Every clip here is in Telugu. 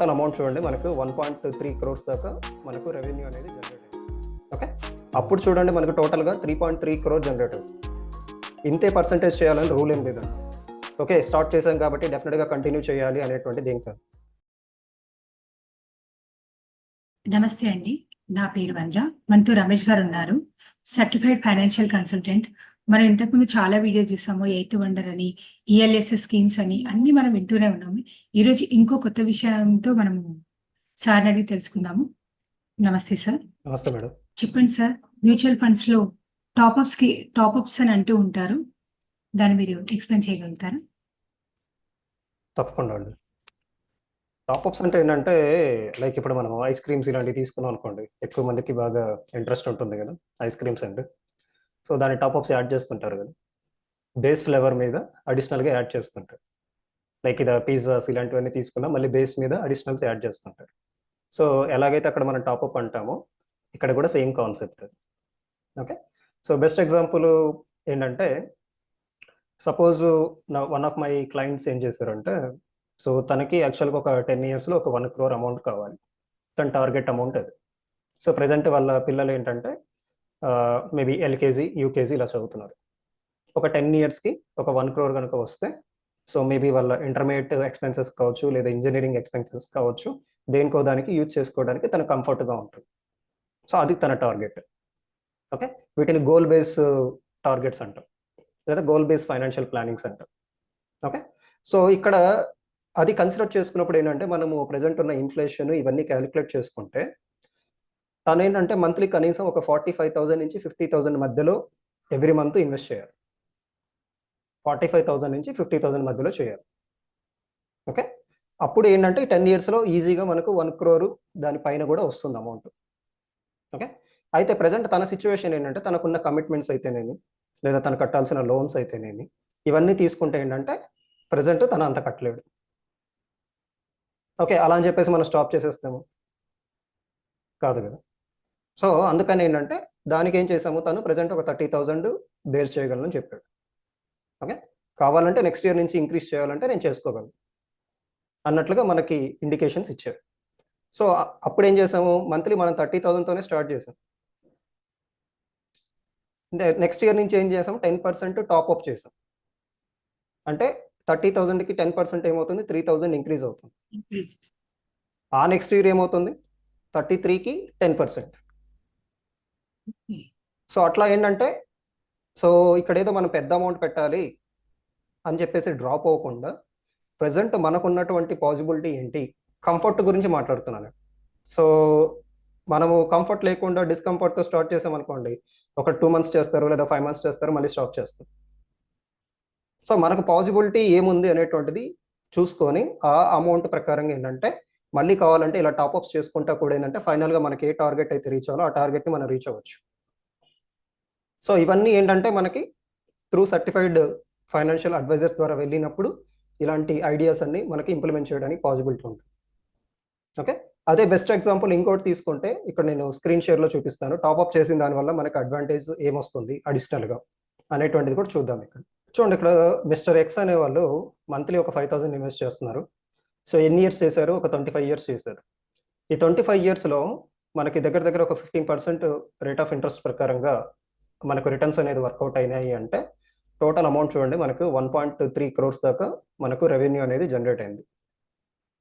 టోటల్ అమౌంట్ చూడండి మనకు 1.3 క్రోర్స్ దాకా మనకు రెవెన్యూ అనేది జనరేట్ అయింది. ఓకే, అప్పుడు చూడండి మనకు టోటల్గా 3.3 క్రోర్ జనరేట్ అవుతుంది. ఇంతే పర్సంటేజ్ చేయాలని రూల్ ఏం లేదండి. ఓకే, స్టార్ట్ చేశాం కాబట్టి డెఫినెట్గా కంటిన్యూ చేయాలి అనేటువంటిది ఏం కాదు. నమస్తే అండి, నా పేరు వంజ. మనతో రమేష్ గారు ఉన్నారు, సర్టిఫైడ్ ఫైనాన్షియల్ కన్సల్టెంట్. మనం ఇంతకుముందు చాలా వీడియోస్ చూసాము, ఎయిత్ వండర్ అని, ఈఎల్ఎస్ఎస్ స్కీమ్స్ అని, అన్ని మనం వింటూనే ఉన్నాము. ఈరోజు ఇంకో కొత్త విషయంతో మనము సార్ అడిగి తెలుసుకుందాము. నమస్తే సార్. నమస్తే మేడం. చెప్పండి సార్, మ్యూచువల్ ఫండ్స్ లో టాప్అప్స్ అని అంటూ ఉంటారు, దాన్ని మీరు ఎక్స్ప్లెయిన్ చేయగలుగుతారా? తప్పకుండా అండి. టాప్అప్స్ అంటే ఏంటంటే లైక్ ఇప్పుడు మనం ఐస్ క్రీమ్స్ ఇలాంటివి తీసుకున్నాం అనుకోండి, ఎక్కువ మందికి బాగా ఇంట్రెస్ట్ ఉంటుంది కదా ఐస్ క్రీమ్స్ అంటే. సో దాని టాప్అప్స్ యాడ్ చేస్తుంటారు కదా, బేస్ ఫ్లేవర్ మీద అడిషనల్గా యాడ్ చేస్తుంటారు. లైక్ ఇది పిజ్జాస్ ఇలాంటివన్నీ తీసుకున్నా మళ్ళీ బేస్ మీద అడిషనల్స్ యాడ్ చేస్తుంటారు. సో ఎలాగైతే అక్కడ మనం టాప్అప్ అంటామో ఇక్కడ కూడా same concept. Okay, so best example ఏంటంటే సపోజ్ నా వన్ ఆఫ్ మై క్లయింట్స్ ఏం చేశారంటే, సో తనకి యాక్చువల్గా ఒక 10 ఇయర్స్లో ఒక 1 crore అమౌంట్ కావాలి. తన టార్గెట్ అమౌంట్ అది. సో ప్రజెంట్ వాళ్ళ పిల్లలు ఏంటంటే మేబీ ఎల్కేజీ యూకేజీ ఇలా చదువుతున్నారు. ఒక 10 ఇయర్స్కి ఒక 1 crore కనుక వస్తే, సో మేబీ వాళ్ళ ఇంటర్మీడియట్ ఎక్స్పెన్సెస్ కావచ్చు, లేదా ఇంజనీరింగ్ ఎక్స్పెన్సెస్ కావచ్చు, దేనికో దానికి యూజ్ చేసుకోవడానికి తన కంఫర్ట్గా ఉంటుంది. సో అది తన టార్గెట్. ఓకే, వీటిని గోల్ బేస్ టార్గెట్స్ అంటాం, లేదా గోల్ బేస్ ఫైనాన్షియల్ ప్లానింగ్స్ అంటాం. ఓకే, సో ఇక్కడ అది కన్సిడర్ చేసుకున్నప్పుడు ఏంటంటే మనము ప్రజెంట్ ఉన్న ఇన్ఫ్లేషన్ ఇవన్నీ క్యాలిక్యులేట్ చేసుకుంటే తను ఏంటంటే మంత్లీ కనీసం ఒక 45,000 నుంచి 50,000 మధ్యలో ఎవ్రీ మంత్ ఇన్వెస్ట్ చేయాలి. 45,000 నుంచి 50,000 మధ్యలో చేయాలి. ఓకే, అప్పుడు ఏంటంటే 10 ఇయర్స్లో ఈజీగా మనకు 1 crore దానిపైన కూడా వస్తుంది అమౌంట్. ఓకే, అయితే ప్రజెంట్ తన సిచ్యువేషన్ ఏంటంటే తనకున్న కమిట్మెంట్స్ అయితేనేమి, లేదా తను కట్టాల్సిన లోన్స్ అయితేనేమి, ఇవన్నీ తీసుకుంటే ఏంటంటే ప్రజెంట్ తను అంత కట్టలేడు. ఓకే, అలా అని చెప్పేసి మనం స్టాప్ చేసేస్తాము కాదు కదా. సో అందుకని ఏంటంటే దానికి ఏం చేసాము, తను ప్రజెంట్ ఒక 30,000 బేర్ చేయగలను చెప్పాడు. ఓకే, కావాలంటే నెక్స్ట్ ఇయర్ నుంచి ఇంక్రీజ్ చేయాలంటే నేను చేసుకోగలను అన్నట్లుగా మనకి ఇండికేషన్స్ ఇచ్చాడు. సో అప్పుడు ఏం చేసాము, మంత్లీ మనం 30,000తోనే స్టార్ట్ చేసాం. నెక్స్ట్ ఇయర్ నుంచి ఏం చేసాం, 10% టాప్అప్ చేసాం. అంటే 30,000కి 10% ఏమవుతుంది, 3,000 ఇంక్రీజ్ అవుతుంది. ఆ నెక్స్ట్ ఇయర్ ఏమవుతుంది, 33కి 10%. సో అట్లా ఏంటంటే, సో ఇక్కడ ఏదో మనం పెద్ద అమౌంట్ పెట్టాలి అని చెప్పేసి డ్రాప్ అవ్వకుండా ప్రజెంట్ మనకున్నటువంటి పాసిబిలిటీ ఏంటి, కంఫర్ట్ గురించి మాట్లాడుతున్నాను. సో మనము కంఫర్ట్ లేకుండా డిస్కంఫర్ట్తో స్టార్ట్ చేసామనుకోండి, ఒక 2 months చేస్తారు, లేదా 5 months చేస్తారు, మళ్ళీ స్టాప్ చేస్తారు. సో మనకు పాసిబిలిటీ ఏముంది అనేటువంటిది చూసుకొని ఆ అమౌంట్ ప్రకారంగా ఏంటంటే మళ్ళీ కావాలంటే ఇలా టాప్అప్స్ చేసుకుంటా కూడా ఏంటంటే ఫైనల్గా మనకి ఏ టార్గెట్ అయితే రీచ్ అవ్వాలో ఆ టార్గెట్ని మనం రీచ్ అవ్వచ్చు. సో ఇవన్నీ ఏంటంటే మనకి త్రూ సర్టిఫైడ్ ఫైనాన్షియల్ అడ్వైజర్స్ ద్వారా వెళ్ళినప్పుడు ఇలాంటి ఐడియాస్ అన్ని మనకి ఇంప్లిమెంట్ చేయడానికి పాసిబిలిటీ ఉంటుంది. ఓకే, అదే బెస్ట్ ఎగ్జాంపుల్ ఇంకోటి తీసుకుంటే ఇక్కడ నేను స్క్రీన్ షేర్లో చూపిస్తాను. టాప్అప్ చేసిన దానివల్ల మనకి అడ్వాంటేజ్ ఏమొస్తుంది అడిషనల్గా అనేటువంటిది కూడా చూద్దాం. ఇక్కడ చూడండి, ఇక్కడ మిస్టర్ ఎక్స్ అనే వాళ్ళు మంత్లీ ఒక 5,000 ఇన్వెస్ట్ చేస్తున్నారు. సో ఎన్ని ఇయర్స్ చేశారు, ఒక 25 ఇయర్స్ చేశారు. ఈ 25 ఇయర్స్లో మనకి దగ్గర దగ్గర ఒక 15% రేట్ ఆఫ్ ఇంట్రెస్ట్ ప్రకారంగా మనకు రిటర్న్స్ అనేది వర్కౌట్ అయినాయి అంటే టోటల్ అమౌంట్ చూడండి మనకు 1.3 crores దాకా మనకు రెవెన్యూ అనేది జనరేట్ అయింది,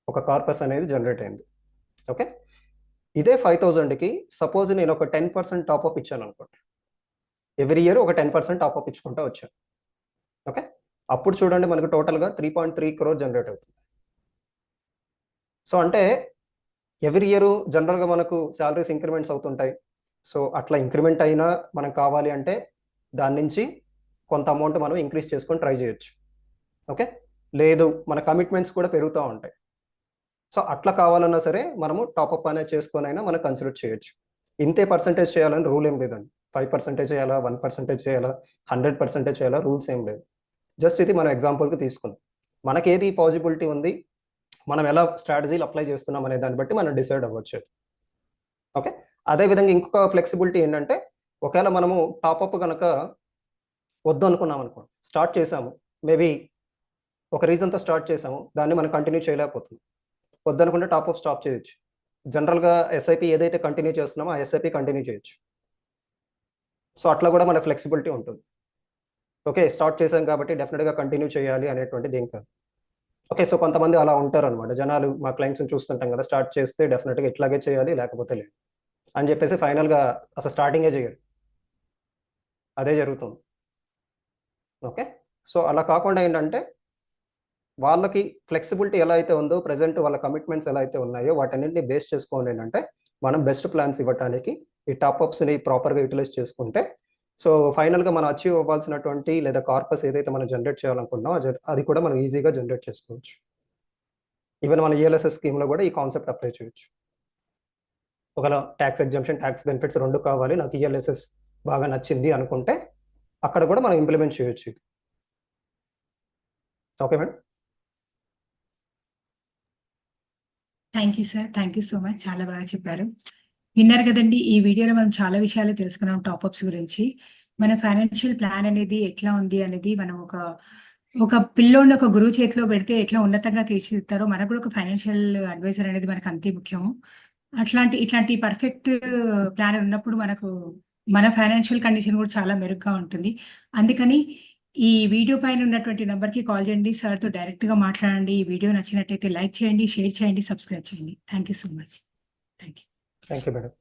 ఒక కార్పస్ అనేది జనరేట్ అయింది. ఓకే, ఇదే 5,000కి సపోజ్ నేను ఒక 10% టాప్అప్ ఇచ్చాను అనుకోండి, ఎవ్రీ ఇయర్ ఒక 10% టాప్అప్ ఇచ్చుకుంటూ వచ్చాను. ఓకే, అప్పుడు చూడండి మనకు టోటల్గా 3.3 crore జనరేట్ అవుతుంది. సో అంటే ఎవ్రీ ఇయర్ జనరల్గా మనకు శాలరీస్ ఇంక్రిమెంట్స్ అవుతుంటాయి. సో అట్లా ఇంక్రిమెంట్ అయినా మనం కావాలి అంటే దాని నుంచి కొంత అమౌంట్ మనం ఇంక్రీజ్ చేసుకొని ట్రై చేయొచ్చు. ఓకే, లేదు మన కమిట్మెంట్స్ కూడా పెరుగుతూ ఉంటాయి. సో అట్లా కావాలన్నా సరే మనము టాప్అప్ అనేది చేసుకొని అయినా మనం కన్సిడర్ చేయొచ్చు. ఇంతే పర్సంటేజ్ చేయాలని రూల్ ఏం లేదండి. 5% చేయాలా, 1% చేయాలా, 100% చేయాలా, రూల్స్ ఏం లేదు. జస్ట్ ఇది మనం ఎగ్జాంపుల్కి తీసుకుందాం. మనకి ఏది పాసిబిలిటీ ఉంది, మనం ఎలా స్ట్రాటజీలు అప్లై చేస్తున్నాం అనే దాన్ని బట్టి మనం డిసైడ్ అవ్వచ్చు. ఓకే, అదేవిధంగా ఇంకొక ఫ్లెక్సిబిలిటీ ఏంటంటే ఒకవేళ మనము టాప్అప్ కనుక వద్దు అనుకున్నాం అనుకోండి, స్టార్ట్ చేసాము, మేబీ ఒక రీజన్తో స్టార్ట్ చేసాము, దాన్ని మనం కంటిన్యూ చేయలేకపోతున్నాం. వద్దనుకుంటే టాప్ అప్ స్టాప్ చేయొచ్చు. జనరల్గా ఎస్ఐపి ఏదైతే కంటిన్యూ చేస్తున్నామో ఆ ఎస్ఐపి కంటిన్యూ చేయొచ్చు. సో అట్లా కూడా మనకు ఫ్లెక్సిబిలిటీ ఉంటుంది. ఓకే, స్టార్ట్ చేశాం కాబట్టి డెఫినెట్గా కంటిన్యూ చేయాలి అనేటువంటిది ఏం కాదు. ఓకే, సో కొంతమంది అలా ఉంటారు అనమాట. జనాలు మా క్లయింట్స్ని చూస్తుంటాం కదా, స్టార్ట్ చేస్తే డెఫినెట్గా ఇట్లాగే చేయాలి లేకపోతే లేదు అని చెప్పేసి ఫైనల్గా అసలు స్టార్టింగే చేయరు. అదే జరుగుతుంది. ఓకే, సో అలా కాకుండా ఏంటంటే వాళ్ళకి ఫ్లెక్సిబిలిటీ ఎలా అయితే ఉందో, ప్రెజెంట్ వాళ్ళ కమిట్మెంట్స్ ఎలా అయితే ఉన్నాయో వాటన్నింటినీ బేస్ చేసుకోండి ఏంటంటే మనం బెస్ట్ ప్లాన్స్ ఇవ్వడానికి ఈ టాప్అప్స్ని ప్రాపర్గా యూటిలైజ్ చేసుకుంటే, సో ఫైనల్గా మనం అచీవ్ అవ్వాల్సినటువంటి లేదా కార్పస్ ఏదైతే మనం జనరేట్ చేయాలనుకుంటున్నామో అది కూడా మనం ఈజీగా జనరేట్ చేసుకోవచ్చు. ఈవెన్ మన ఈఎల్ఎస్ఎస్ స్కీమ్లో కూడా ఈ కాన్సెప్ట్ అప్లై చేయొచ్చు. ఒకవేళ ట్యాక్స్ ఎగ్జంప్షన్, ట్యాక్స్ బెనిఫిట్స్ రెండు కావాలి, నాకు ఈఎల్ఎస్ఎస్ బాగా నచ్చింది అనుకుంటే అక్కడ కూడా మనం ఇంప్లిమెంట్ చేయొచ్చు. Okay madam. Thank you sir. Thank you so much. చాలా బాగా చెప్పారు. విన్నారు కదండి, ఈ వీడియోలో మనం చాలా విషయాలు తెలుసుకున్నాం టాప్అప్స్ గురించి. మన ఫైనాన్షియల్ ప్లాన్ అనేది ఎట్లా ఉంది అనేది మనం ఒక పిల్లోడిని ఒక గురువు చేతిలో పెడితే ఎట్లా ఉన్నతంగా తీర్చిదిద్దుతారో మనకు కూడా ఒక ఫైనాన్షియల్ అడ్వైజర్ అనేది మనకు అంతే ముఖ్యము. ఇట్లాంటి పర్ఫెక్ట్ ప్లాన్ ఉన్నప్పుడు మన ఫైనాన్షియల్ కండిషన్ కూడా చాలా మెరుగ్గా ఉంటుంది. అందుకని ఈ వీడియో పైన ఉన్నటువంటి నంబర్‌కి కాల్ చేయండి. సార్‌తో డైరెక్ట్‌గా మాట్లాడండి. ఈ వీడియో నచ్చినట్టయితే లైక్ చేయండి, షేర్ చేయండి, సబ్స్క్రైబ్ చేయండి. Thank you so much. Thank you. Thank you madam.